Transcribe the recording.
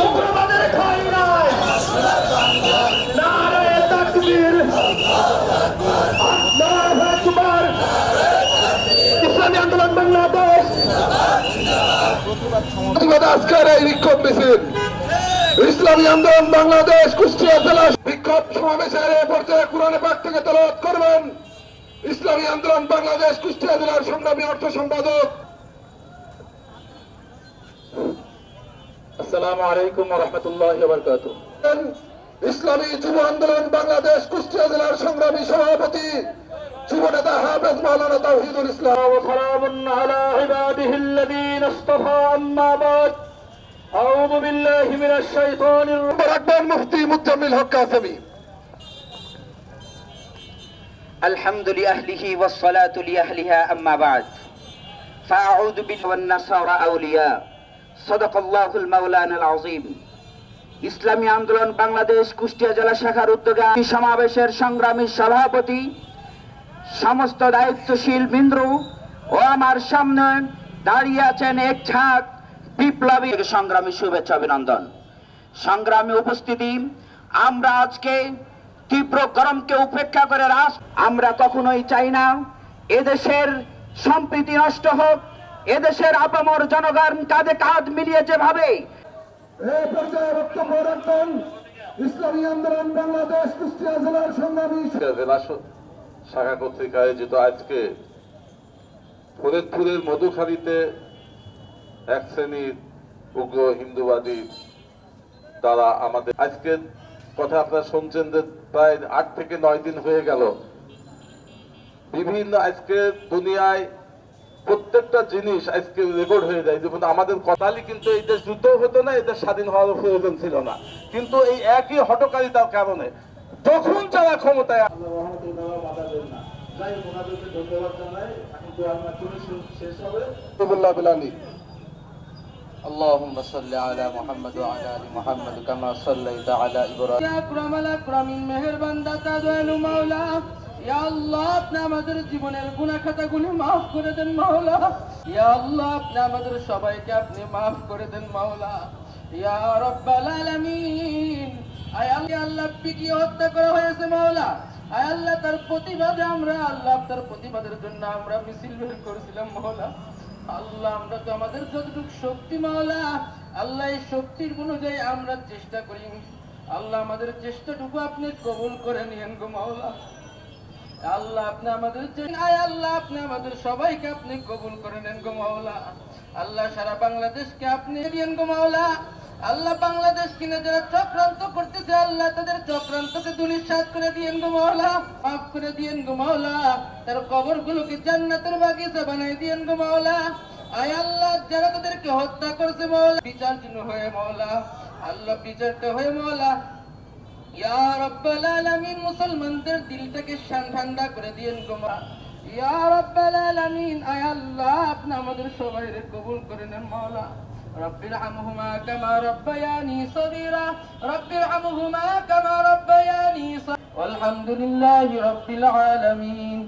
উগ্রবাদের ঠাঁই নাই। নারায়ে তাকবীর, আল্লাহু আকবার। ইসলামী আন্দোলন বাংলাদেশ প্রতিবাদ আজকের এই বিক্ষোভ মিছিল। ইসলামী আন্দোলন বাংলাদেশ কুষ্টিয়া জেলা বিক্ষোভ সমাবেশের এই পর্যায়ে কোরআনে পাক থেকে তেলাওয়াত করবেন ইসলামী আন্দোলন বাংলাদেশ কুষ্টিয়া জেলার সংগ্রামী অর্থ সম্পাদক। আসসালামু আলাইকুম ওয়া রাহমাতুল্লাহি ওয়া বারাকাতুহু। ইসলামী যুব আন্দোলন বাংলাদেশ কুষ্টিয়া জেলার সংগ্রামী সভাপতি যুবনেতা হাফেজ মাওলানা তাওহীদুল ইসলাম। ওয়া সালামুন আলা ইবাদিহিল্লাযীনা ইসতাফা, আম্মা বাদ। আউযু বিল্লাহি মিনাশ শাইতানির রাজিম। মুফতি মুজাম্মিল হক কাসেমী। الحمد لأهله والصلاة لأهلها أما بعد فأعوذ بالله والنصارى أولياء صدق الله المولانا العظيم। ইসলামী আন্দোলন বাংলাদেশ কুষ্টিয়া জেলা শাখার উদ্যোগে সমাবেশের সংগ্রামী সভাপতি, সমস্ত দায়িত্বশীল বৃন্দ ও আমার সামনে দাঁড়িয়ে আছেন এক ঝাঁক বিপ্লবী সংগ্রামী শুভেচ্ছা অভিনন্দন। সংগ্রামী উপস্থিতি, আমরা আজকে তীব্র গরমকে উপেক্ষা করে আমরা কখনোই চাই না এদেশের সম্প্রীতি নষ্ট হোক। এদেশের আপামর জনগণ কাঁধে কাঁধ মিলিয়ে যেভাবে এই পর্যায়ে বক্তব্য রাখবেন ইসলামী আন্দোলন বাংলাদেশ কুষ্টিয়া জেলার সংগ্রামী জেলা শাখা কর্তৃক আয়োজিত আজকে ফরিদপুরের মধুখালীতে এক শ্রেণীর উগ্র হিন্দুবাদী তারা আমাদের আজকে কথা আপনারা শুনছেন যে প্রায় 8 থেকে 9 দিন হয়ে গেল বিভিন্ন আজকে দুনিয়ায় প্রত্যেকটা জিনিস আজকে রেকর্ড হয়ে যায়। যেমন আমাদের কথালি কিন্তু এই দেশ যুদ্ধ হতো না, এই দেশ স্বাধীন হওয়ার প্রয়োজন ছিল না, কিন্তু এই একই হঠকারিতার কারণে তখন যারা ক্ষমতায় اللهم صل على محمد وعلى ال محمد كما صليت على ابراهيم يا اكرم الاكرمين মেহেরবান দাতা দয়ালু মাওলা। ইয়া আল্লাহ, আপনি আমাদের জীবনের গুনাহ খাতাগুলি maaf করে দেন মাওলা। ইয়া আল্লাহ, আপনি আমাদের সবাইকে আপনি maaf করে দেন মাওলা। ইয়া রাব্বাল আলামিন, আয় আল্লাহ পিটি হত্যা করা হয়েছে মাওলা। আয় আল্লাহ, তার প্রতিবাদে আমরা আল্লাহ তার প্রতিবাদের জন্য আমরা মিছিল বের করেছিলাম মাওলা। আল্লাহ, আমরা তো আমাদের যতটুকু শক্তি মাওলা, আল্লাহ এই শক্তির অনুযায়ী আমরা চেষ্টা করি। আল্লাহ, আমাদের চেষ্টাটুকু আপনি কবুল করে নিয়েন গো মাওলা। আল্লাহ, আপনি আমাদের আয় আল্লাহ, আপনি আমাদের সবাইকে আপনি কবুল করে নেন গো মাওলা। আল্লাহ, সারা বাংলাদেশকে আপনি দিয়েন গো মাওলা। আল্লাহ, বাংলাদেশ কিনে যারা চক্রান্ত করতেছে আল্লাহ তাদের চক্রান্তকে ধূলিসাৎ করে দিয়েন গো মাওলা, মাফ করে দিয়েন গো মাওলা। তার কবরগুলোকে জান্নাতের বাগিচা বানাই দিয়েন গো মাওলা। আয় আল্লাহ, যারা তাদেরকে হত্যা করছে মাওলা, বিচার জন্য হয়ে মাওলা, আল্লাহ বিচারটা হয়ে মাওলা। ইয়া রাব্বাল আলামিন, মুসলমানদের দিলটাকে ঠান্ডা করে দিয়েন গো মাওলা। ইয়া রাব্বাল আলামিন, আয় আল্লাহ, আপনি আমাদের সবাইকে কবুল করে নেন মাওলা। رب ارحمهما كما ربياني صغيرا رب ارحمهما كما ربياني صغيرا والحمد لله رب العالمين।